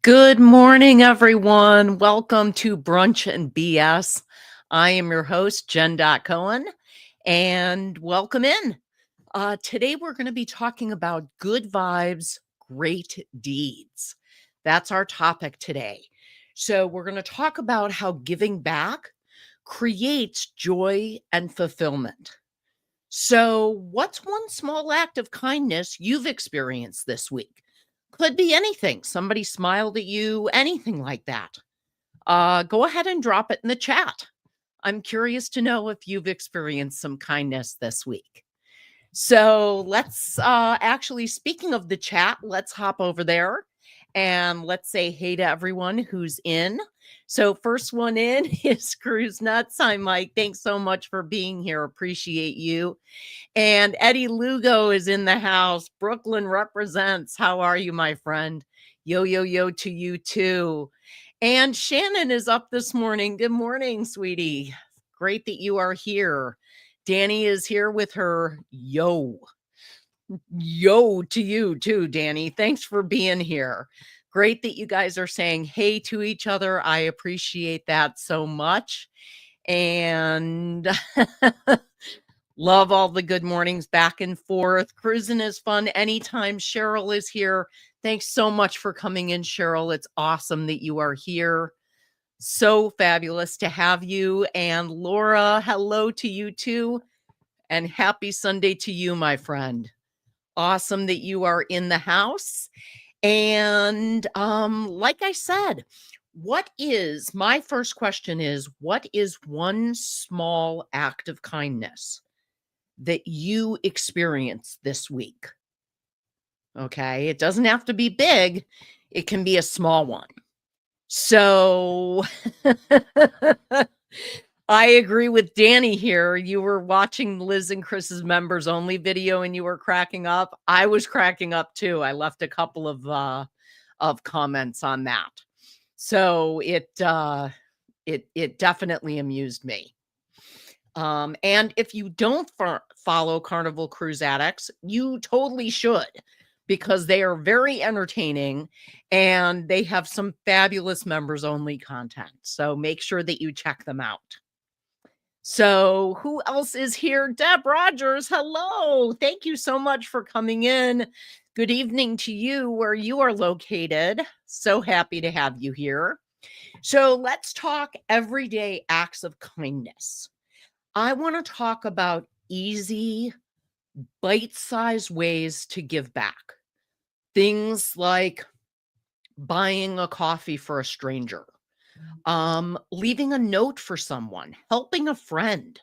Good morning, everyone. Welcome to Brunch and BS. I am your host, Jen.Cohen, and welcome in. Today, we're going to be talking about good vibes, great deeds. That's our topic today. So, we're going to talk about how giving back creates joy and fulfillment. So, what's one small act of kindness you've experienced this week? Could be anything. Somebody smiled at you, anything like that. Go ahead and drop it in the chat. I'm curious to know if you've experienced some kindness this week. So let's actually, speaking of the chat, let's hop over there and let's say hey to everyone who's in. So, first one in is Cruise Nuts. Hi, Mike. Thanks so much for being here. Appreciate you. And Eddie Lugo is in the house. Brooklyn represents. How are you, my friend? Yo, yo, yo to you too. And Shannon is up this morning. Good morning, sweetie. Great that you are here. Danny is here with her yo. Yo to you too, Danny. Thanks for being here. Great that you guys are saying hey to each other. I appreciate that so much. And love all the good mornings back and forth. Cruising is fun anytime. Cheryl is here. Thanks so much for coming in, Cheryl. It's awesome that you are here. So fabulous to have you. And Laura, hello to you too. And happy Sunday to you, my friend. Awesome that you are in the house. And like I said, my first question is, what is one small act of kindness that you experienced this week? Okay, it doesn't have to be big, it can be a small one. So I agree with Danny here. You were watching Liz and Chris's members only video and you were cracking up. I was cracking up too. I left a couple of comments on that. So it definitely amused me. And if you don't follow Carnival Cruise Addicts, you totally should, because they are very entertaining and they have some fabulous members only content. So make sure that you check them out. So who else is here? Deb Rogers. Hello. Thank you so much for coming in. Good evening to you where you are located. So happy to have you here. So let's talk everyday acts of kindness. I want to talk about easy, bite-sized ways to give back. Things like buying a coffee for a stranger, leaving a note for someone, helping a friend,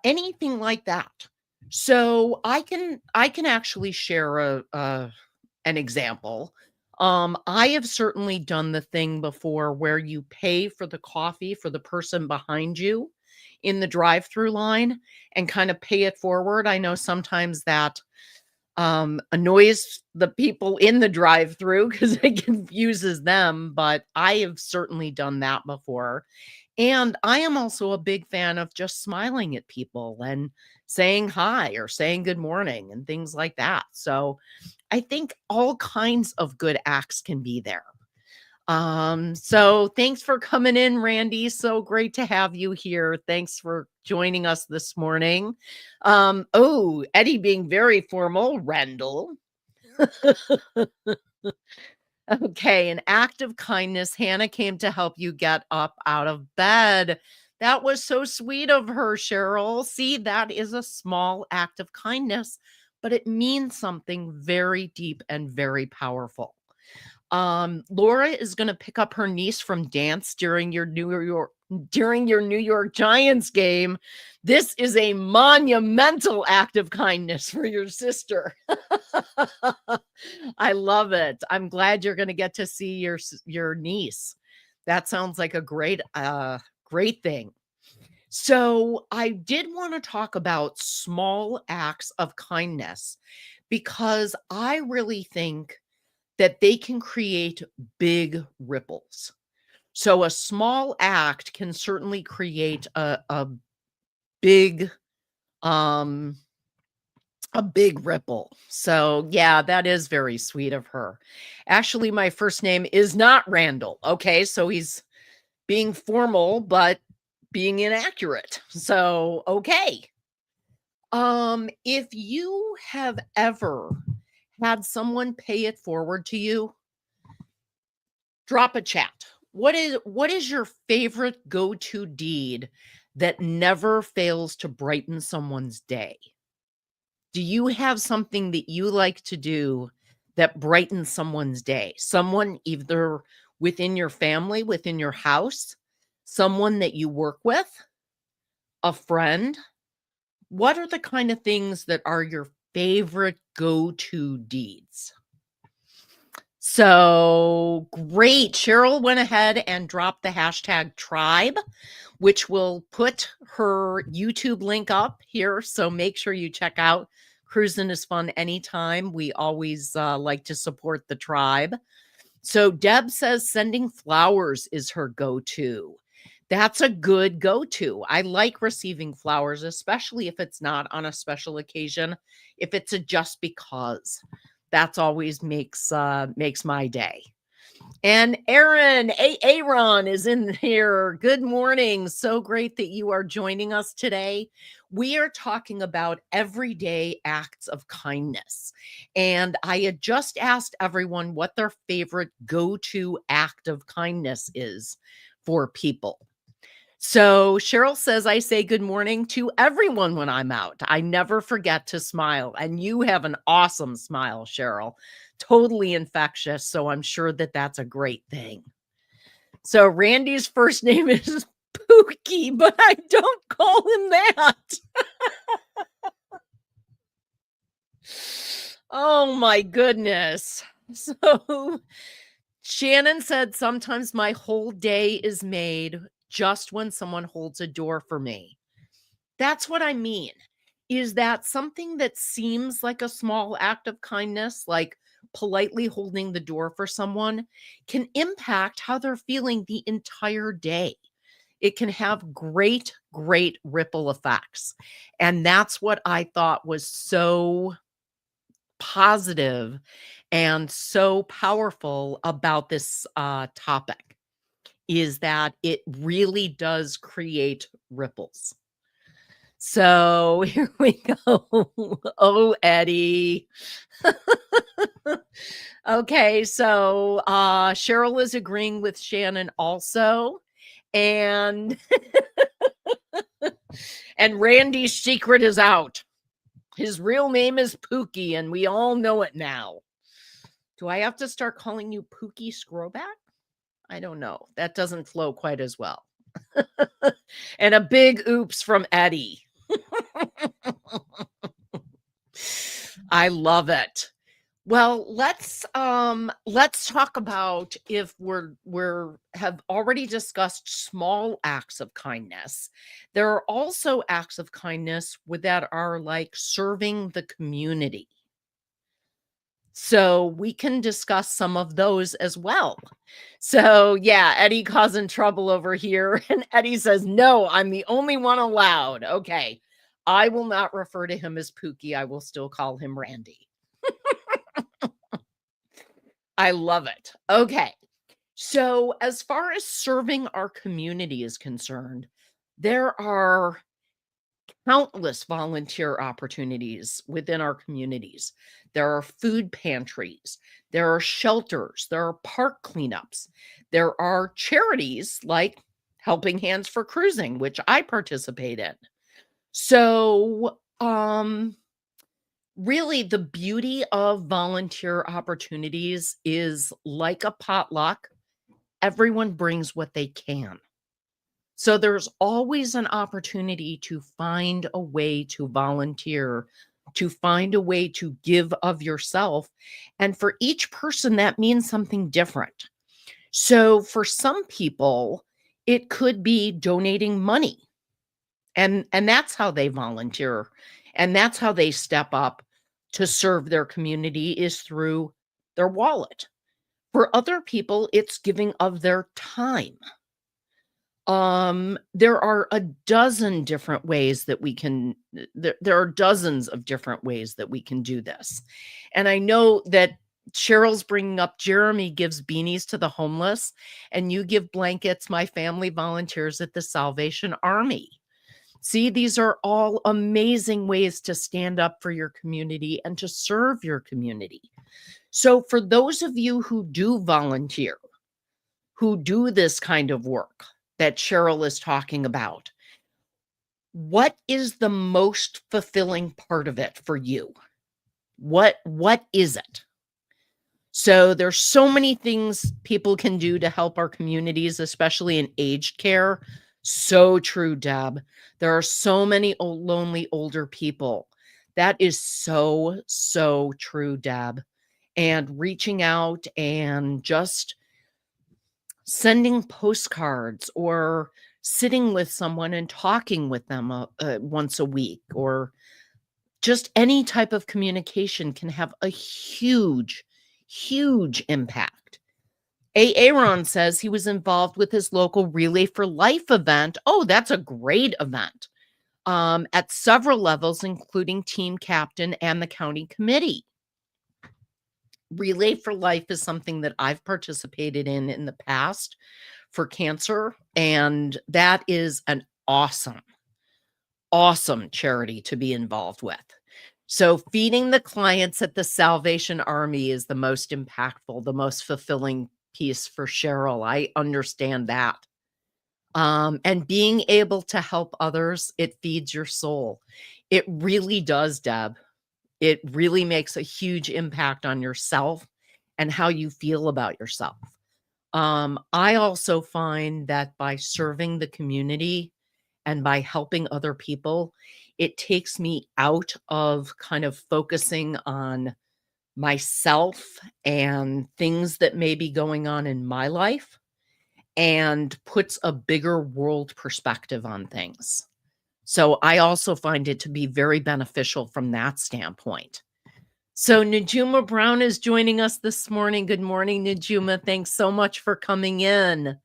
anything like that. So I can actually share an example. I have certainly done the thing before where you pay for the coffee for the person behind you in the drive-through line and kind of pay it forward. I know sometimes that annoys the people in the drive-through because it confuses them, but I have certainly done that before. And I am also a big fan of just smiling at people and saying hi or saying good morning and things like that. So I think all kinds of good acts can be there. So thanks for coming in, Randy. So great to have you here. Thanks for joining us this morning. Oh, Eddie being very formal, Randall. Okay, an act of kindness. Hannah came to help you get up out of bed. That was so sweet of her, Cheryl. See, that is a small act of kindness, but it means something very deep and very powerful. Laura is going to pick up her niece from dance during your New York Giants game. This is a monumental act of kindness for your sister. I love it. I'm glad you're going to get to see your niece. That sounds like a great thing. So, I did want to talk about small acts of kindness because I really think that they can create big ripples. So a small act can certainly create a big A big ripple. So, yeah, that is very sweet of her. Actually, my first name is not Randall. Okay, so he's being formal, but being inaccurate. So, okay. If you have ever had someone pay it forward to you, drop a chat. What is your favorite go-to deed that never fails to brighten someone's day? Do you have something that you like to do that brightens someone's day? Someone either within your family, within your house, someone that you work with, a friend? What are the kind of things that are your favorite go-to deeds? So great. Cheryl went ahead and dropped the hashtag tribe, which will put her YouTube link up here. So make sure you check out Cruising is Fun Anytime. We always like to support the tribe. So Deb says sending flowers is her go-to. That's a good go-to. I like receiving flowers, especially if it's not on a special occasion. If it's a just because, that's always makes my day. And Aaron is in here. Good morning. So great that you are joining us today. We are talking about everyday acts of kindness. And I had just asked everyone what their favorite go-to act of kindness is for people. So Cheryl says, I say good morning to everyone when I'm out. I never forget to smile. And you have an awesome smile, Cheryl. Totally infectious. So I'm sure that that's a great thing. So Randy's first name is Pookie, but I don't call him that. Oh my goodness. So Shannon said, sometimes my whole day is made just when someone holds a door for me. That's what I mean. Is that something that seems like a small act of kindness, like politely holding the door for someone, can impact how they're feeling the entire day. It can have great, great ripple effects. And that's what I thought was so positive and so powerful about this topic, is that it really does create ripples. So here we go. Oh, Eddie. Okay, so Cheryl is agreeing with Shannon also. And and Randy's secret is out. His real name is Pookie, and we all know it now. Do I have to start calling you Pookie Scrowback? I don't know. That doesn't flow quite as well. And a big oops from Eddie. I love it. Well, let's talk about, if we're have already discussed small acts of kindness. There are also acts of kindness that are like serving the community. So we can discuss some of those as well. So yeah, Eddie causing trouble over here. And Eddie says, no, I'm the only one allowed. Okay. I will not refer to him as Pookie. I will still call him Randy. I love it. Okay. So as far as serving our community is concerned, there are countless volunteer opportunities within our communities. There are food pantries, there are shelters, there are park cleanups, there are charities like Helping Hands for Cruising, which I participate in. So, really, the beauty of volunteer opportunities is like a potluck. Everyone brings what they can. So there's always an opportunity to find a way to volunteer, to find a way to give of yourself. And for each person, that means something different. So for some people, it could be donating money. And that's how they volunteer. And that's how they step up to serve their community, is through their wallet. For other people, it's giving of their time. There are a dozen different ways that we can there are dozens of different ways that we can do this. And I know that Cheryl's bringing up Jeremy gives beanies to the homeless, and you give blankets. My family volunteers at the Salvation Army. See, these are all amazing ways to stand up for your community and to serve your community. So, for those of you who do volunteer, who do this kind of work that Cheryl is talking about, what is the most fulfilling part of it for you? What is it? So there's so many things people can do to help our communities, especially in aged care. So true, Deb. There are so many lonely older people. That is so true, Deb. And reaching out and just sending postcards or sitting with someone and talking with them once a week, or just any type of communication can have a huge impact. Aaron says he was involved with his local Relay for Life event. Oh, that's a great event. At several levels, including team captain and the county committee. Relay for Life is something that I've participated in the past for cancer, and that is an awesome charity to be involved with. So feeding the clients at the Salvation Army is the most impactful, the most fulfilling piece for Cheryl. I understand that. And being able to help others, it feeds your soul. It really does, Deb. It really makes a huge impact on yourself and how you feel about yourself. I also find that by serving the community and by helping other people, it takes me out of kind of focusing on myself and things that may be going on in my life, and puts a bigger world perspective on things. So I also find it to be very beneficial from that standpoint. So Najuma Brown is joining us this morning. Good morning, Najuma. Thanks so much for coming in.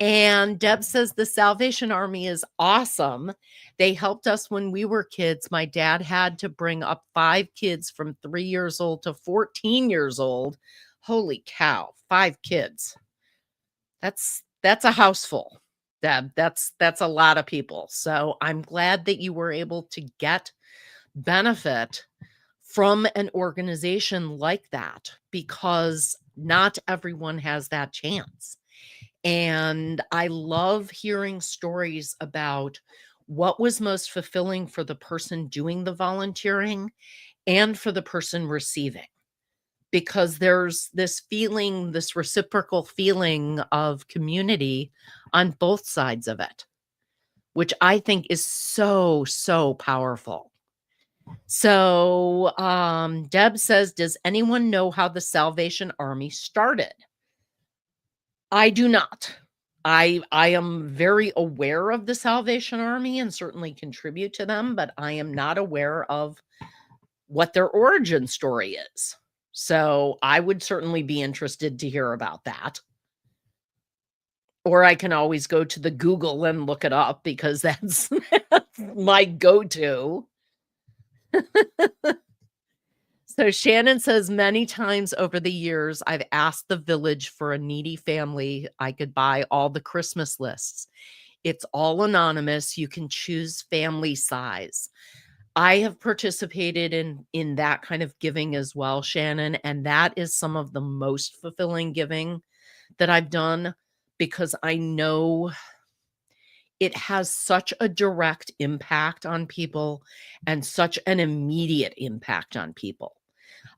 And Deb says the Salvation Army is awesome. They helped us when we were kids. My dad had to bring up 5 kids from 3 years old to 14 years old. Holy cow, 5 kids. That's a house full, Deb. That's a lot of people. So I'm glad that you were able to get benefit from an organization like that, because not everyone has that chance. And I love hearing stories about what was most fulfilling for the person doing the volunteering and for the person receiving, because there's this feeling, this reciprocal feeling of community on both sides of it, which I think is so powerful. So Deb says, does anyone know how the Salvation Army started? I do not. I am very aware of the Salvation Army and certainly contribute to them, but I am not aware of what their origin story is. So I would certainly be interested to hear about that. Or I can always go to the Google and look it up, because that's my go-to. So Shannon says, many times over the years, I've asked the village for a needy family I could buy all the Christmas lists. It's all anonymous. You can choose family size. I have participated in that kind of giving as well, Shannon, and that is some of the most fulfilling giving that I've done, because I know it has such a direct impact on people and such an immediate impact on people.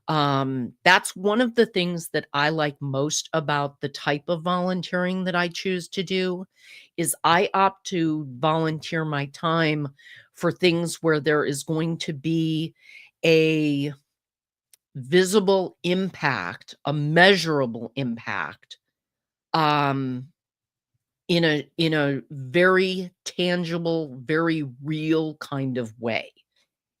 That's one of the things that I like most about the type of volunteering that I choose to do, is I opt to volunteer my time for things where there is going to be a visible impact, a measurable impact, in a very tangible, very real kind of way.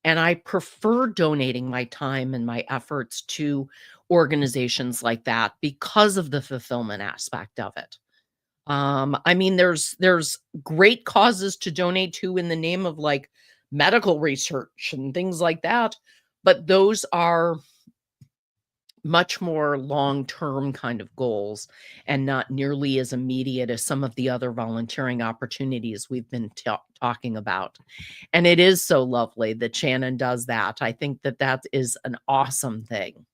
And I prefer donating my time and my efforts to organizations like that because of the fulfillment aspect of it. I mean, there's great causes to donate to in the name of like medical research and things like that, but those are much more long-term kind of goals and not nearly as immediate as some of the other volunteering opportunities we've been talking about. And it is so lovely that Shannon does that. I think that that is an awesome thing.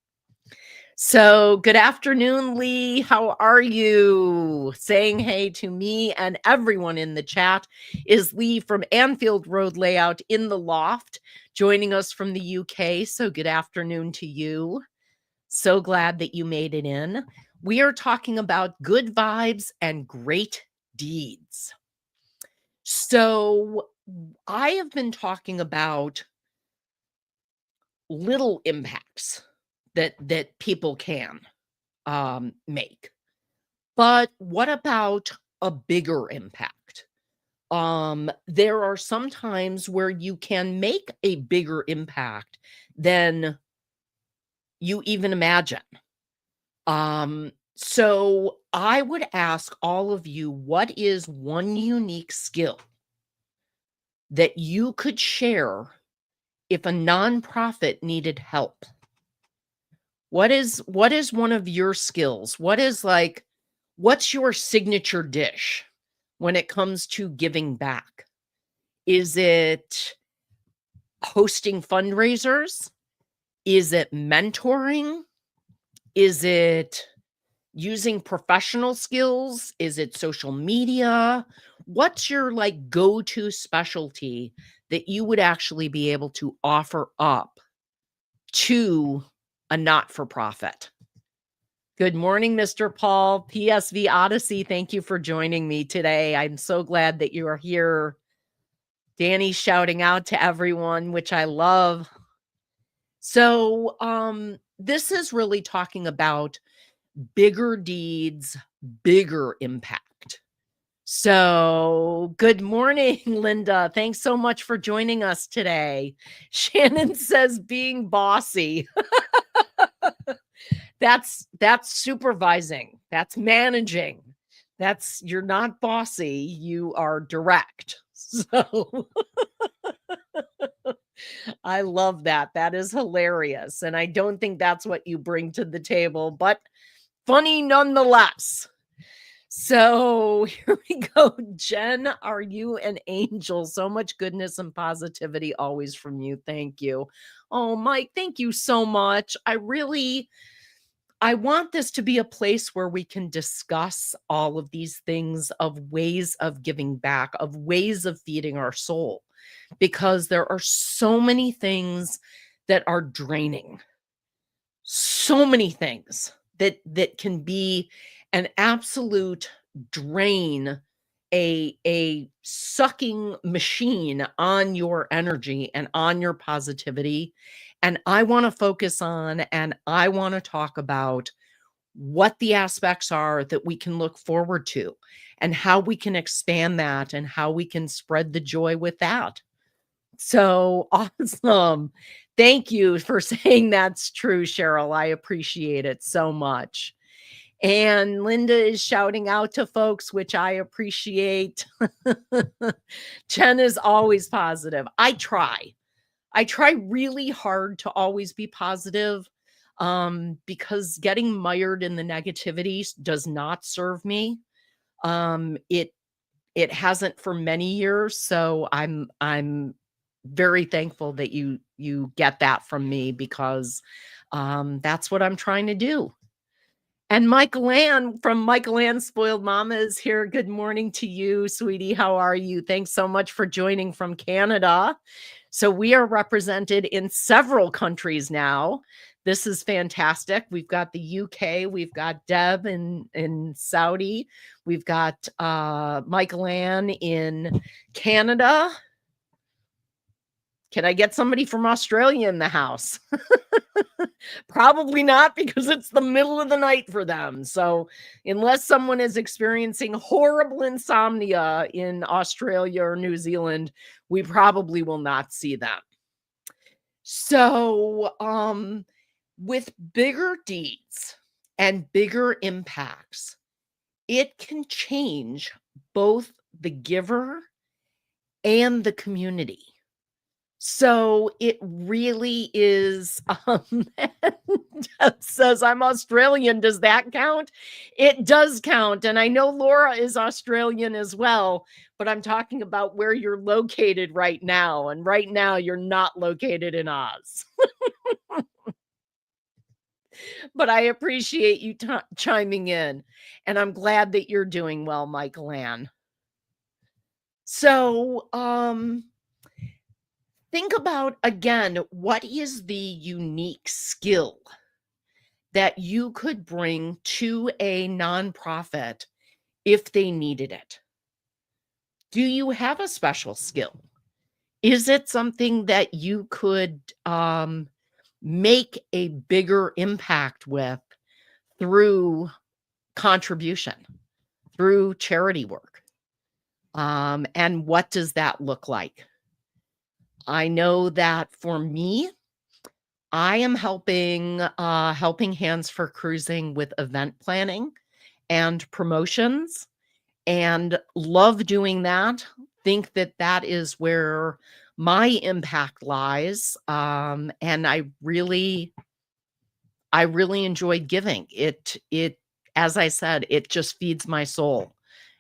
So, good afternoon, Lee. How are you? Saying hey to me and everyone in the chat is Lee from Anfield Road Layout in the Loft, joining us from the UK. So, good afternoon to you. So glad that you made it in. We are talking about good vibes and great deeds. So, I have been talking about little impacts that people can make. But what about a bigger impact? There are some times where you can make a bigger impact than you even imagine. So I would ask all of you, what is one unique skill that you could share if a nonprofit needed help? What is one of your skills? What's your signature dish when it comes to giving back? Is it hosting fundraisers? Is it mentoring? Is it using professional skills? Is it social media? What's your like go-to specialty that you would actually be able to offer up to a not-for-profit? Good morning, Mr. Paul, PSV Odyssey. Thank you for joining me today. I'm so glad that you are here. Danny's shouting out to everyone, which I love. So, this is really talking about bigger deeds, bigger impact. So, good morning, Linda. Thanks so much for joining us today. Shannon says being bossy. That's supervising. That's managing. You're not bossy, you are direct. So, I love that. That is hilarious. And I don't think that's what you bring to the table, but funny nonetheless. So here we go. Jen, are you an angel? So much goodness and positivity always from you. Thank you. Oh, Mike, thank you so much. I want this to be a place where we can discuss all of these things of ways of giving back, of ways of feeding our soul, because there are so many things that are draining. So many things that can be an absolute drain, a sucking machine on your energy and on your positivity. And I want to focus on and I want to talk about what the aspects are that we can look forward to and how we can expand that and how we can spread the joy with that. So awesome. Thank you for saying that's true, Cheryl. I appreciate it so much. And Linda is shouting out to folks, which I appreciate. Jen is always positive. I try. I try really hard to always be positive, because getting mired in the negativity does not serve me. It hasn't for many years, so I'm very thankful that you get that from me because that's what I'm trying to do. And Michael Ann from Michael Ann Spoiled Mama is here. Good morning to you, sweetie. How are you? Thanks so much for joining from Canada. So we are represented in several countries now. This is fantastic. We've got the UK, we've got Deb in Saudi, we've got Michael Ann in Canada. Can I get somebody from Australia in the house? Probably not, because it's the middle of the night for them. So unless someone is experiencing horrible insomnia in Australia or New Zealand, we probably will not see them. So with bigger deeds and bigger impacts, it can change both the giver and the community. So it really is, Deb says, "I'm Australian. Does that count?" It does count. And I know Laura is Australian as well, but I'm talking about where you're located right now. And right now, you're not located in Oz. But I appreciate you chiming in. And I'm glad that you're doing well, Michael Ann. So, think about again, what is the unique skill that you could bring to a nonprofit if they needed it? Do you have a special skill? Is it something that you could make a bigger impact with through contribution, through charity work? And what does that look like? I know that for me, I am helping Hands for Cruising with event planning and promotions, and love doing that. Think that that is where my impact lies, and I really enjoyed giving. It as I said, it just feeds my soul,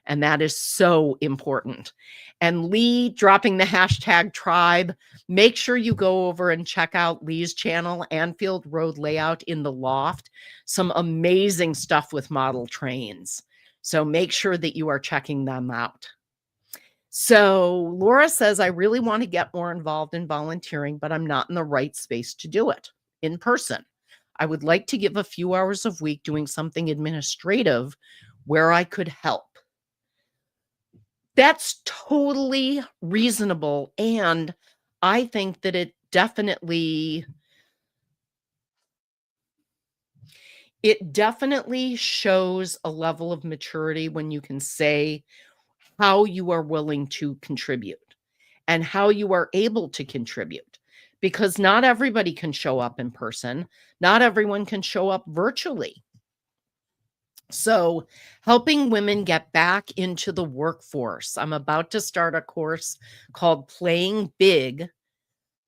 and that is so important. And Lee dropping the hashtag tribe. Make sure you go over and check out Lee's channel, Anfield Road Layout in the Loft. Some amazing stuff with model trains. So make sure that you are checking them out. So Laura says, "I really want to get more involved in volunteering, but I'm not in the right space to do it in person. I would like to give a few hours a week doing something administrative where I could help." That's totally reasonable, and I think that it definitely shows a level of maturity when you can say how you are willing to contribute and how you are able to contribute, because not everybody can show up in person. Not everyone can show up virtually. So, helping women get back into the workforce. I'm about to start a course called Playing Big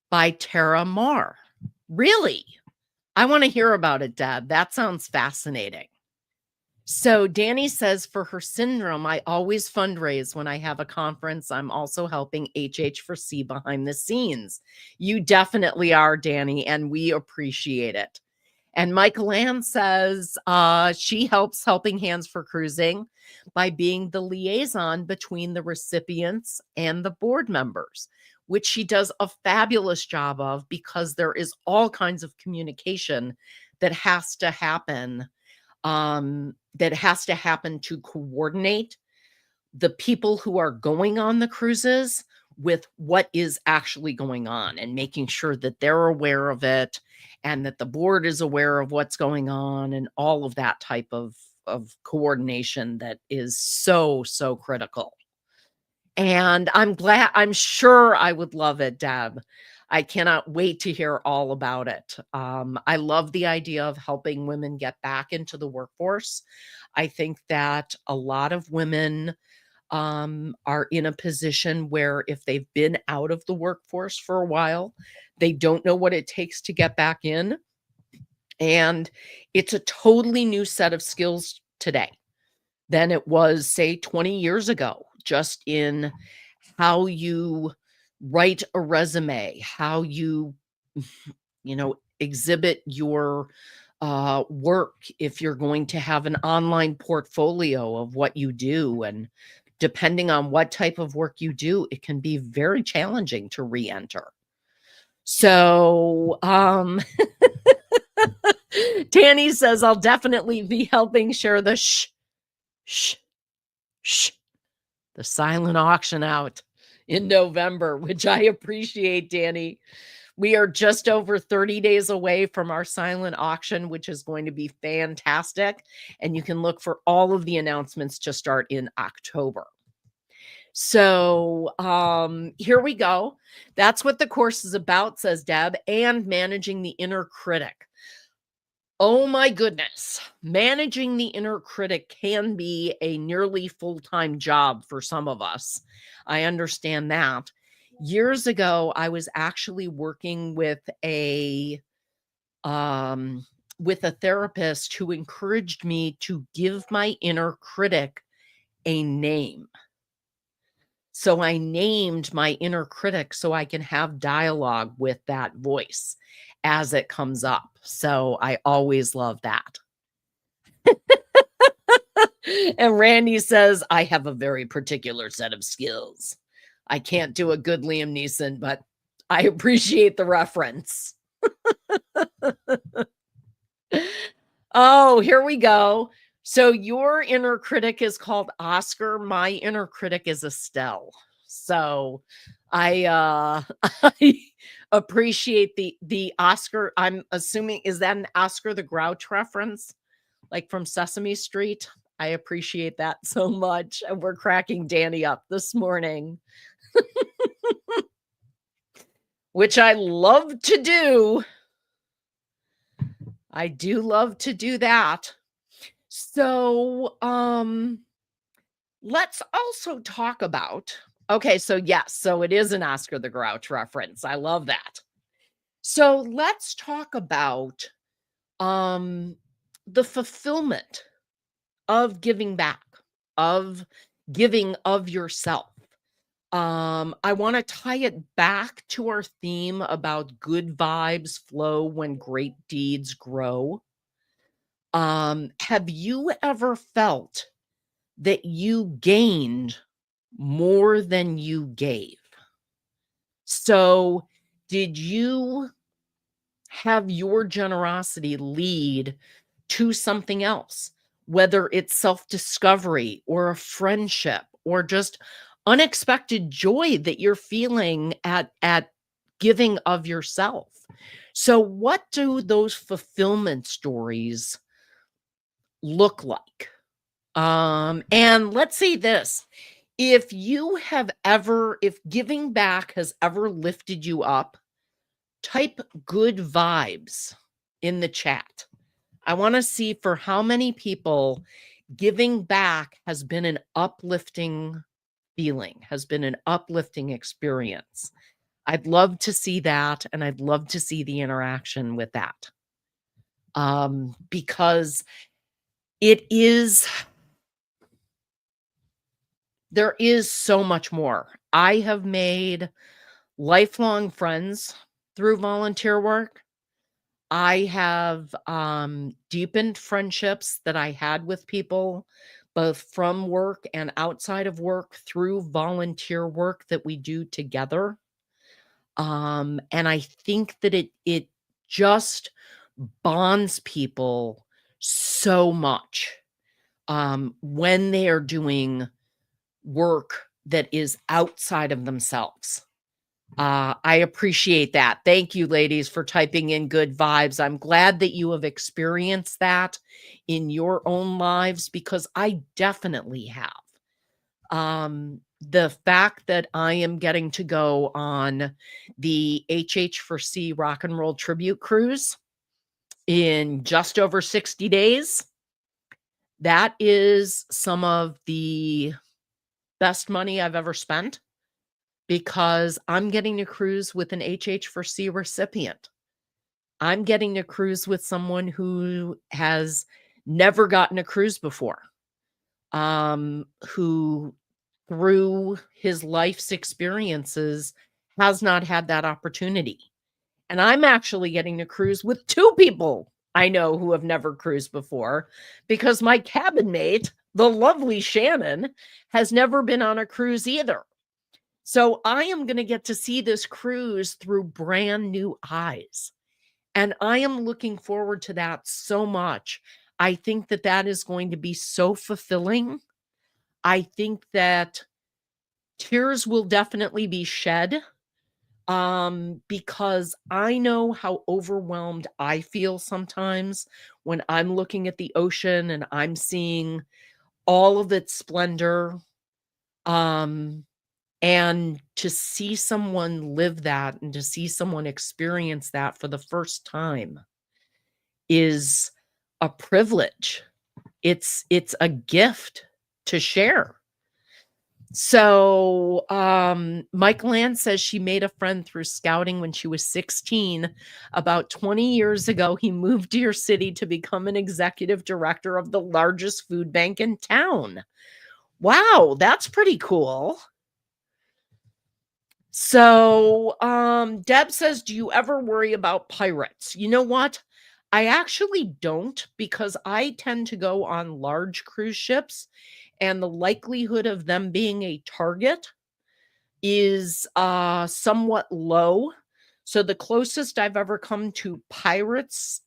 by Tara Marr. Really? I want to hear about it, Deb. That sounds fascinating. So Danny says, "For her syndrome, I always fundraise when I have a conference. I'm also helping HH4C behind the scenes." You definitely are, Danny, and we appreciate it. And Michael Ann says she helps Helping Hands for Cruising by being the liaison between the recipients and the board members, which she does a fabulous job of, because there is all kinds of communication that has to happen to coordinate the people who are going on the cruises with what is actually going on, and making sure that they're aware of it and that the board is aware of what's going on, and all of that type of coordination that is so, so critical. And I'm sure I would love it, Deb. I cannot wait to hear all about it. I love the idea of helping women get back into the workforce. I think that a lot of women are in a position where, if they've been out of the workforce for a while, they don't know what it takes to get back in. And it's a totally new set of skills today than it was, say, 20 years ago, just in how you write a resume, how you, exhibit your work, if you're going to have an online portfolio of what you do. And depending on what type of work you do, it can be very challenging to re-enter. So, Tanny says, "I'll definitely be helping share the the silent auction out in November," which I appreciate, Danny. We are just over 30 days away from our silent auction, which is going to be fantastic. And you can look for all of the announcements to start in October. So here we go. That's what the course is about, says Deb, and managing the inner critic. Oh my goodness. Managing the inner critic can be a nearly full-time job for some of us. I understand that. Years ago, I was actually working um with a therapist who encouraged me to give my inner critic a name. So I named my inner critic so I can have dialogue with that voice as it comes up. So I always love that. And Randy says, I have a very particular set of skills. I can't do a good Liam Neeson, but I appreciate the reference. Oh, here we go. So your inner critic is called Oscar. My inner critic is Estelle. So I I appreciate the Oscar. I'm assuming, is that an Oscar the Grouch reference? Like from Sesame Street? I appreciate that so much. And we're cracking Danny up this morning, which I love to do. I do love to do that. So, let's also talk about, okay, so yes, so it is an Oscar the Grouch reference. I love that. So let's talk about um the fulfillment of giving back, of giving of yourself. I want to tie it back to our theme about good vibes flow when great deeds grow. Have you ever felt that you gained more than you gave? So, did you have your generosity lead to something else, whether it's self discovery or a friendship or just unexpected joy that you're feeling at giving of yourself? So, what do those fulfillment stories look like? And let's say this. If giving back has ever lifted you up, type good vibes in the chat. I want to see for how many people giving back has been an uplifting feeling, has been an uplifting experience. I'd love to see that, and I'd love to see the interaction with that. Because it is there is so much more. I have made lifelong friends through volunteer work. I have deepened friendships that I had with people, both from work and outside of work, through volunteer work that we do together. And I think that it just bonds people so much when they are doing work that is outside of themselves. I appreciate that. Thank you, ladies, for typing in good vibes. I'm glad that you have experienced that in your own lives, because I definitely have. The fact that I am getting to go on the HH4C Rock and Roll Tribute Cruise in just over 60 days, that is some of the best money I've ever spent, because I'm getting to cruise with an HH4C recipient. I'm getting to cruise with someone who has never gotten a cruise before, who through his life's experiences has not had that opportunity. And I'm actually getting to cruise with two people I know who have never cruised before, because my cabin mate, the lovely Shannon, has never been on a cruise either. So I am going to get to see this cruise through brand new eyes. And I am looking forward to that so much. I think that that is going to be so fulfilling. I think that tears will definitely be shed, because I know how overwhelmed I feel sometimes when I'm looking at the ocean and I'm seeing all of its splendor. And to see someone live that and to see someone experience that for the first time is a privilege. It's a gift to share. So, Michael Ann says she made a friend through scouting when she was 16. About 20 years ago, he moved to your city to become an executive director of the largest food bank in town. Wow, that's pretty cool. So, Deb says, do you ever worry about pirates? You know what? I actually don't, because I tend to go on large cruise ships, and the likelihood of them being a target is somewhat low. So the closest I've ever come to pirates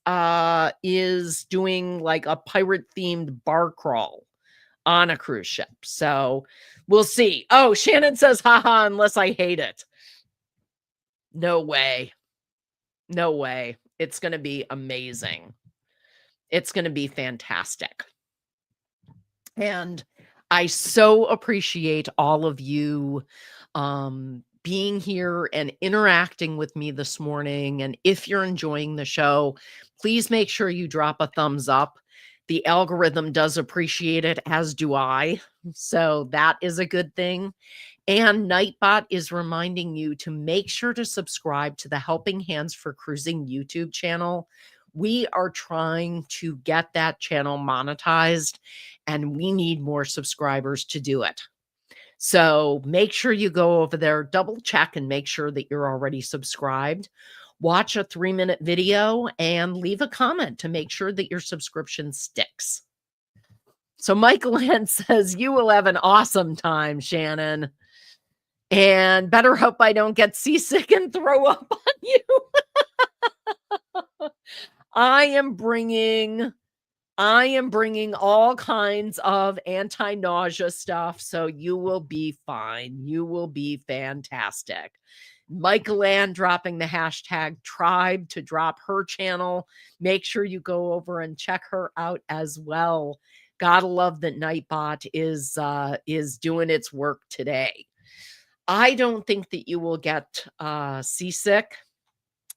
is doing like a pirate themed bar crawl on a cruise ship. So we'll see. Oh, Shannon says, haha, unless I hate it. No way. No way. It's going to be amazing. It's going to be fantastic. And I so appreciate all of you being here and interacting with me this morning. And if you're enjoying the show, please make sure you drop a thumbs up. The algorithm does appreciate it, as do I. So that is a good thing. And Nightbot is reminding you to make sure to subscribe to the Helping Hands for Cruising YouTube channel. We are trying to get that channel monetized, and we need more subscribers to do it. So make sure you go over there, double check, and make sure that you're already subscribed. Watch a 3-minute video and leave a comment to make sure that your subscription sticks. So Michael Ann says, you will have an awesome time, Shannon. And better hope I don't get seasick and throw up on you. I am bringing all kinds of anti-nausea stuff, so you will be fine. You will be fantastic. Michael Ann dropping the hashtag tribe to drop her channel. Make sure you go over and check her out as well. Gotta love that Nightbot is doing its work today. I don't think that you will get seasick,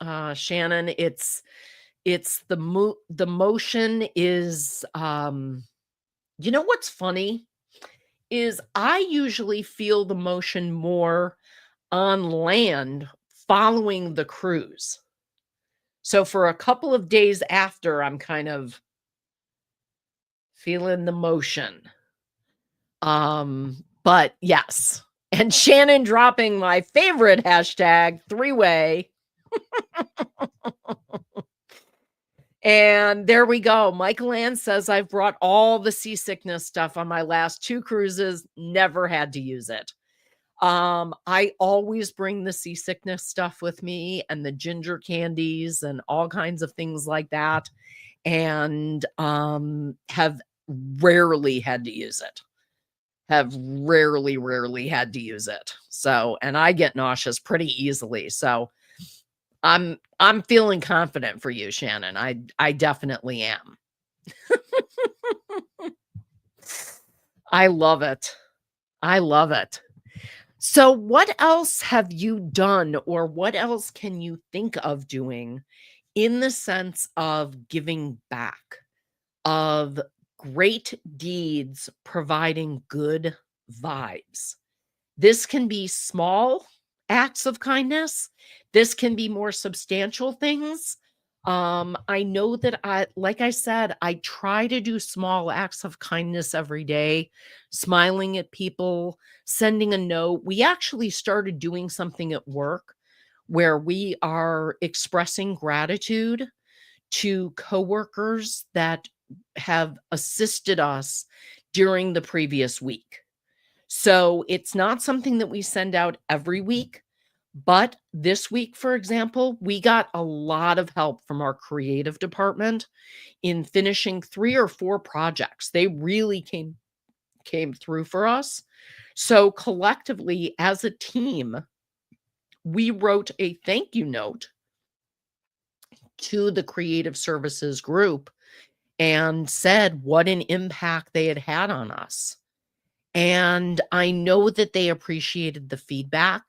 Shannon. It's the motion is you know what's funny is I usually feel the motion more on land following the cruise. So for a couple of days after, I'm kind of feeling the motion. But yes. And Shannon dropping my favorite hashtag, 3-way. And there we go. Michael Ann says, I've brought all the seasickness stuff on my last 2 cruises. Never had to use it. I always bring the seasickness stuff with me and the ginger candies and all kinds of things like that. And have rarely had to use it. Rarely had to use it. So, and I get nauseous pretty easily. So I'm feeling confident for you, Shannon. I definitely am. I love it. I love it. So what else have you done, or what else can you think of doing in the sense of giving back, of great deeds providing good vibes? This can be small acts of kindness. This can be more substantial things. I know that like I said, I try to do small acts of kindness every day, smiling at people, sending a note. We actually started doing something at work where we are expressing gratitude to coworkers that have assisted us during the previous week. So it's not something that we send out every week, but this week, for example, we got a lot of help from our creative department in finishing 3 or 4 projects. They really came through for us. So collectively, as a team, we wrote a thank you note to the creative services group and said what an impact they had had on us. And I know that they appreciated the feedback.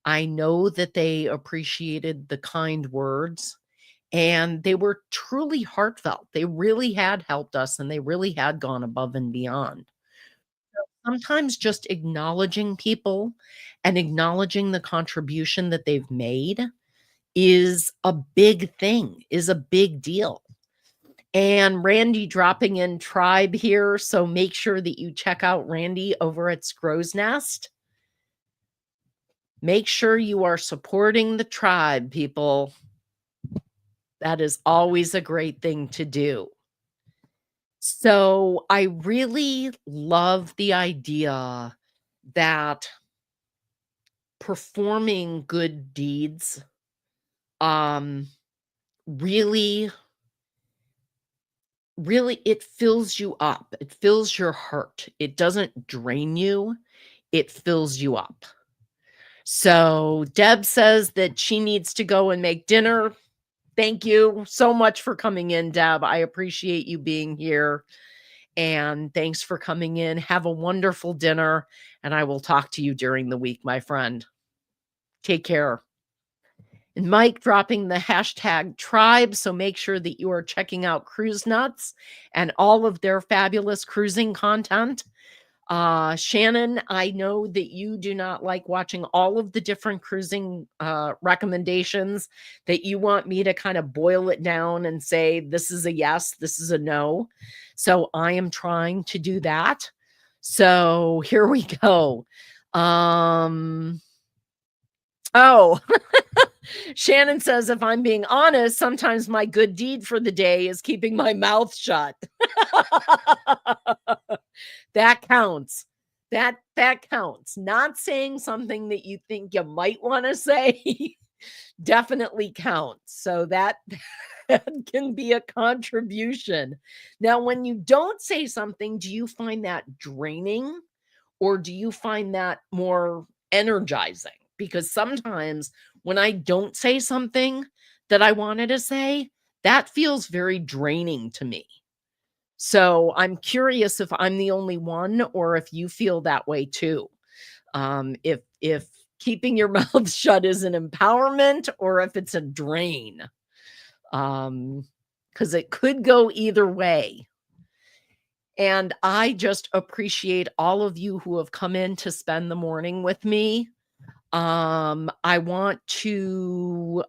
I know that they appreciated the kind words. and they were truly heartfelt. They really had helped us, and they really had gone above and beyond. Sometimes just acknowledging people and acknowledging the contribution that they've made is a big thing, is a big deal. And Randy dropping in tribe here, so make sure that you check out Randy over at Scrow's Nest. Make sure you are supporting the tribe, people. That is always a great thing to do. So I really love the idea that performing good deeds really it fills you up. It fills your heart. It doesn't drain you. It fills you up. So Deb says that she needs to go and make dinner. Thank you so much for coming in, Deb. I appreciate you being here. And thanks for coming in. Have a wonderful dinner. And I will talk to you during the week, my friend. Take care. And Mike dropping the hashtag tribe. So make sure that you are checking out Cruise Nuts and all of their fabulous cruising content. Shannon, I know that you do not like watching all of the different cruising recommendations, that you want me to kind of boil it down and say, this is a yes, this is a no. So I am trying to do that. So here we go. Oh, Shannon says, if I'm being honest, sometimes my good deed for the day is keeping my mouth shut. That counts. That counts. Not saying something that you think you might want to say definitely counts. So that can be a contribution. Now, when you don't say something, do you find that draining, or do you find that more energizing? Because sometimes when I don't say something that I wanted to say, that feels very draining to me. So I'm curious if I'm the only one, or if you feel that way too. If keeping your mouth shut is an empowerment, or if it's a drain. Because it could go either way. And I just appreciate all of you who have come in to spend the morning with me. I want to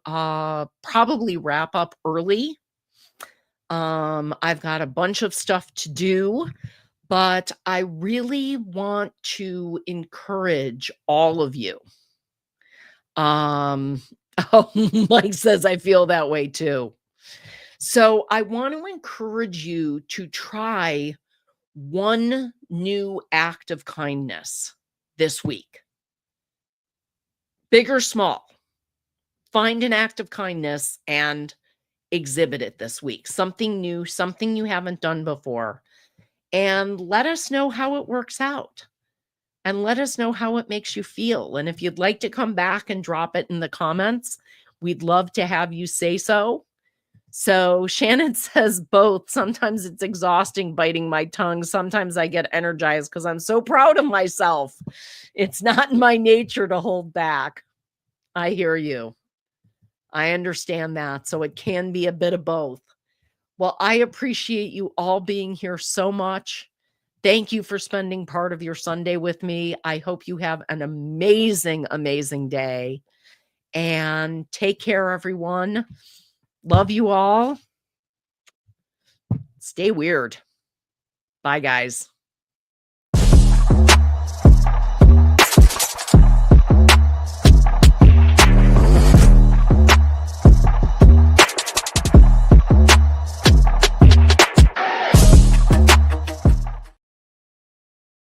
probably wrap up early. I've got a bunch of stuff to do, but I really want to encourage all of you. Oh, Mike says I feel that way too. So I want to encourage you to try one new act of kindness this week. Big or small. Find an act of kindness and exhibit it this week. Something new, something you haven't done before. And let us know how it works out. And let us know how it makes you feel. And if you'd like to come back and drop it in the comments, we'd love to have you say so. So Shannon says both. Sometimes it's exhausting biting my tongue. Sometimes I get energized because I'm so proud of myself. It's not in my nature to hold back. I hear you. I understand that. So it can be a bit of both. Well, I appreciate you all being here so much. Thank you for spending part of your Sunday with me. I hope you have an amazing, amazing day. And take care, everyone. Love you all. Stay weird. Bye, guys.